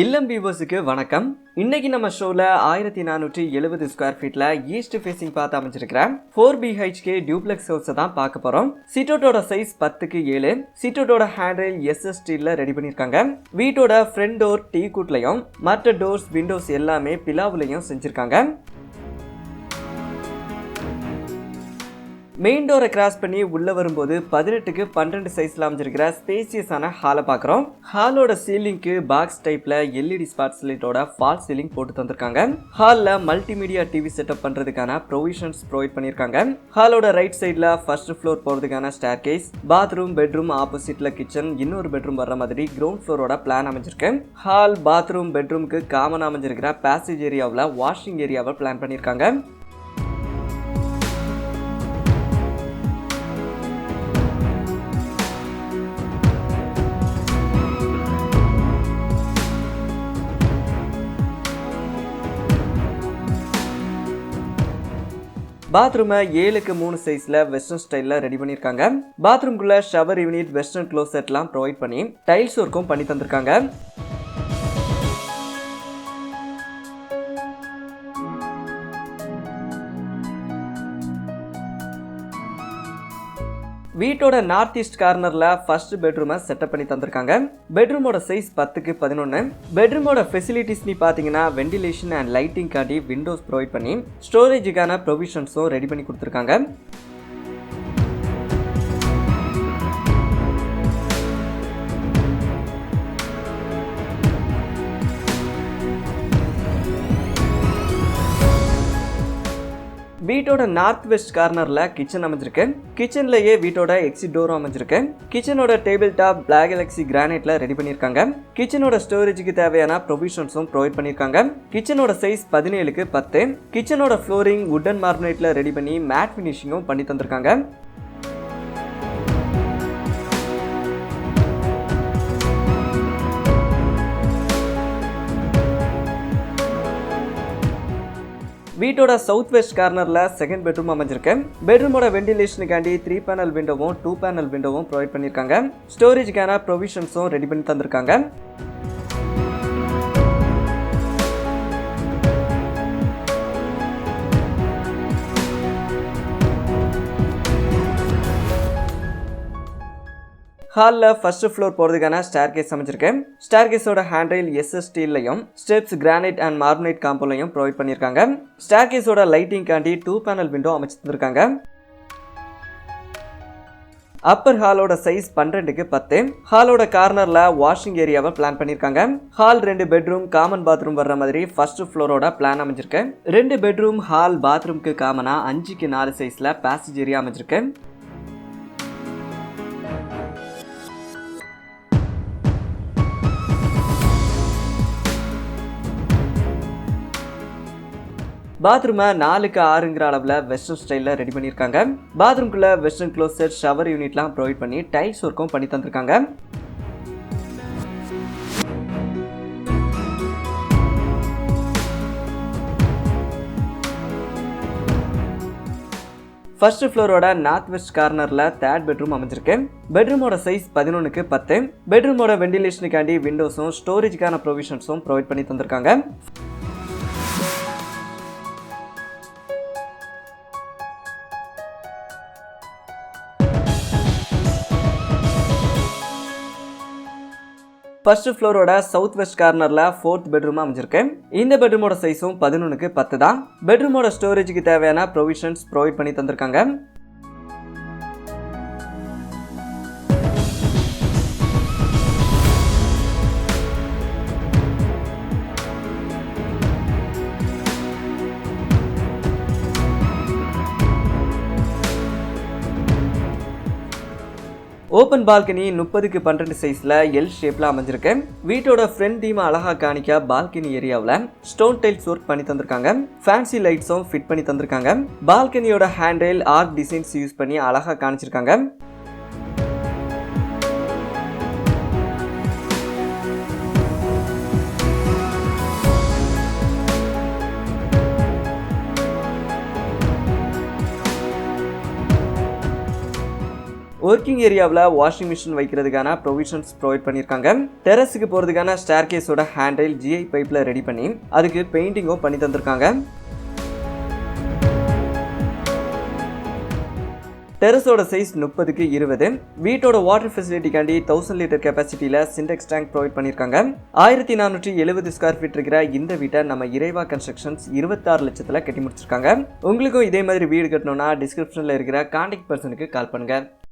இல்லம் வியூவர்ஸுக்கு வணக்கம். இன்னைக்கு நம்ம ஷோல 1470 ஸ்கொயர் ஃபீட்ல ஈஸ்ட் ஃபேசிங் பார்த்து அமைஞ்சிருக்கிற 4BHK Duplex ஹவுஸை தான் பார்க்க போறோம். சிட்டோட்டோட சைஸ் 10க்கு 7. சிட்டோட்டோட ஹேண்டில் SS ஸ்டீல்ல ரெடி பண்ணிருக்காங்க. வீட்டோட ஃப்ரண்ட் டோர் டீ குட்லயும் மற்ற டோர்ஸ் விண்டோஸ் எல்லாமே பிலாவுலயும் செஞ்சிருக்காங்க. மெயின் டோரை கிராஸ் பண்ணி உள்ள வரும்போது 18க்கு 12 சைஸ்ல அமைஞ்சிருக்கிற ஸ்பேசியஸான ஹாலை பார்க்குறோம். ஹாலோட சீலிங்க்கு பாக்ஸ் டைப்ல LED ஸ்பாட் லைட்டோட ஃபால் சீலிங் போட்டு தந்திருக்காங்க. ஹால்ல மல்டிமீடியா டிவி செட்டப் பண்றதுக்கான ப்ரொவிஷன்ஸ் ப்ரொவைட் பண்ணிருக்காங்க. ஹாலோட ரைட் சைட்ல ஃபர்ஸ்ட் ஃப்ளோர் போறதுக்கான ஸ்டேர் கேஸ், பாத்ரூம், பெட்ரூம், ஆப்போசிட்ல கிச்சன், இன்னொரு பெட்ரூம் வர்ற மாதிரி கிரவுண்ட் ஃப்ளோரோட பிளான் அமைஞ்சிருக்கு. ஹால், பாத்ரூம், பெட்ரூம்க்கு காமன் அமைஞ்சிருக்கிற பேசேஜ் ஏரியாவில் வாஷிங் ஏரியாவை பிளான் பண்ணிருக்காங்க. பாத்ரூமை 7க்கு 3 சைஸ்ல வெஸ்டர்ன் ஸ்டைல்ல ரெடி பண்ணிருக்காங்க. பாத்ரூம்குள்ள ஷவர் யூனிட், வெஸ்டர்ன் க்ளோசெட்லாம் ப்ரொவைட் பண்ணி டைல்ஸ் ஒர்க்கும் பண்ணி தந்திருக்காங்க. வீட்டோட நார்த் ஈஸ்ட் கார்னர்ல ஃபர்ஸ்ட் பெட்ரூமை செட்டப் பண்ணி தந்திருக்காங்க. பெட்ரூமோட சைஸ் 10க்கு 11. பெட்ரூமோட ஃபெசிலிட்டிஸ் நீ பாத்தீங்கன்னா வென்டிலேஷன் அண்ட் லைட்டிங் காட்டி விண்டோஸ் ப்ரொவைட் பண்ணி ஸ்டோரேஜுக்கான ப்ரொவிஷன்ஸும் ரெடி பண்ணி கொடுத்துருக்காங்க. வீட்டோட நார்த் வெஸ்ட் கார்னர்ல கிச்சன் அமைஞ்சிருக்கு. கிச்சன்லயே வீட்டோட எக்ஸிட் டோரும் அமைஞ்சிருக்கு. கிச்சனோட டேபிள் டாப் பிளாக் கேலக்ஸி கிரானைட்ல ரெடி பண்ணிருக்காங்க. கிச்சனோட ஸ்டோரேஜுக்கு தேவையான ப்ரொவிஷன்ஸும் ப்ரொவைட் பண்ணிருக்காங்க. கிச்சனோட சைஸ் 17க்கு 10. கிச்சனோட ஃப்ளோரிங் வுடன் மார்பனைட்ல ரெடி பண்ணி மேட் ஃபினிஷிங்கும் பண்ணி தந்திருக்காங்க. வீட்டோட சவுத் வெஸ்ட் கார்னர்ல செகண்ட் பெட்ரூம் அமைஞ்சிருக்கு. பெட்ரூமோட வென்டிலேஷனுக்காண்டி 3 பேனல் விண்டோவும் 2 பேனல் விண்டோவும் ப்ரொவைட் பண்ணிருக்காங்க. ஸ்டோரேஜுக்கான ப்ரொவிஷன்ஸும் ரெடி பண்ணி தந்திருக்காங்க. ஹாலில் ஃபர்ஸ்ட் ஃப்ளோர் போகிறதுக்கான ஸ்டேர் கேஸ் அமைச்சிருக்கு. ஸ்டேர் கேஸோட ஹேண்டில் SS ஸ்டீல்லையும் ஸ்டெப்ஸ் கிரானைட் அண்ட் மார்பனைட் காம்போலையும் ப்ரொவைட் பண்ணியிருக்காங்க. ஸ்டேர் கேஸோட லைட்டிங் காண்டி 2 பேனல் விண்டோ அமைச்சு தந்திருக்காங்க. அப்பர் ஹாலோட சைஸ் 12க்கு 10. ஹாலோட கார்னர்ல வாஷிங் ஏரியாவை பிளான் பண்ணிருக்காங்க. ஹால் 2 பெட்ரூம், காமன் பாத்ரூம் வர்ற மாதிரி ஃபர்ஸ்ட் ஃப்ளோரோட பிளான் அமைஞ்சிருக்கு. 2 பெட்ரூம், ஹால், பாத்ரூம்க்கு காமனா 5க்கு 4 சைஸ்ல பேசேஜ் ஏரியா அமைஞ்சிருக்கு. பாத்ரூமை 4க்கு 6ங்கிற அளவில் வெஸ்டர்ன் ஸ்டைலில் ரெடி பண்ணியிருக்காங்க. பாத்ரூம்குள்ள வெஸ்டர்ன் க்ளோசெட், ஷவர் யூனிட்லாம் ப்ரொவைட் பண்ணி டைல்ஸ் ஒர்க்கும் பண்ணி தந்திருக்காங்க. ஃபர்ஸ்ட் ஃப்ளோரோட நார்த் வெஸ்ட் கார்னர்ல தேர்ட் பெட்ரூம் அமைஞ்சிருக்கு. பெட்ரூமோட சைஸ் 11க்கு 10. பெட்ரூமோட வென்டிலேஷனுக்காண்டி விண்டோஸும் ஸ்டோரேஜுக்கான ப்ரொவிஷன்ஸும் ப்ரொவைட் பண்ணி தந்திருக்காங்க. ஃபர்ஸ்ட் ஃப்ளோரோட சவுத் வெஸ்ட் கார்னர்ல 4th பெட்ரூம் அமைஞ்சிருக்கு. இந்த பெட்ரூமோட சைஸும் 11க்கு 10 தான். பெட்ரூமோட ஸ்டோரேஜுக்கு தேவையான ப்ரொவிஷன்ஸ் ப்ரொவைட் பண்ணி தந்திருக்காங்க. ஓப்பன் பால்கனி 30க்கு 12 சைஸ்ல எல் ஷேப்ல அமைஞ்சிருக்கு. வீட்டோட ஃப்ரண்ட் தீமை அழகா காணிக்க பால்கனி ஏரியாவில் ஸ்டோன் டைல்ஸ் ஒர்க் பண்ணி தந்திருக்காங்க. ஃபேன்சி லைட்ஸும் ஃபிட் பண்ணி தந்திருக்காங்க. பால்கனியோட ஹேண்டில் ஆர்க் டிசைன்ஸ் யூஸ் பண்ணி அழகா காணிச்சிருக்காங்க. ஒர்க்கிங் ஏரியாவில் வாஷிங் மிஷின் வைக்கிறதுக்கான ப்ரொவிஷன்ஸ் ப்ரொவைட் பண்ணியிருக்காங்க. டெரஸுக்கு போகிறதுக்கான ஸ்டேர் கேஸோட ஹேண்டில் GI பைப்பில் ரெடி பண்ணி அதுக்கு பெயிண்டிங்கும் பண்ணி தந்திருக்காங்க. டெரஸோட சைஸ் 30க்கு 20. வீட்டோட வாட்டர் ஃபெசிலிட்டிக்காண்டி 1000 லிட்டர் கெப்பாசிட்டியில் சிண்டெக்ஸ் டேங்க் ப்ரொவைட் பண்ணியிருக்காங்க. 1470 ஸ்கொயர் ஃபீட் இருக்கிற இந்த வீட்டை நம்ம இறைவா கன்ஸ்ட்ரக்ஷன்ஸ் 26 லட்சத்தில் கட்டி முடிச்சிருக்காங்க. உங்களுக்கும் இதே மாதிரி வீடு கட்டணும்னா டிஸ்கிரிப்ஷனில் இருக்கிற கான்டாக்ட் பர்சனுக்கு கால் பண்ணுங்க.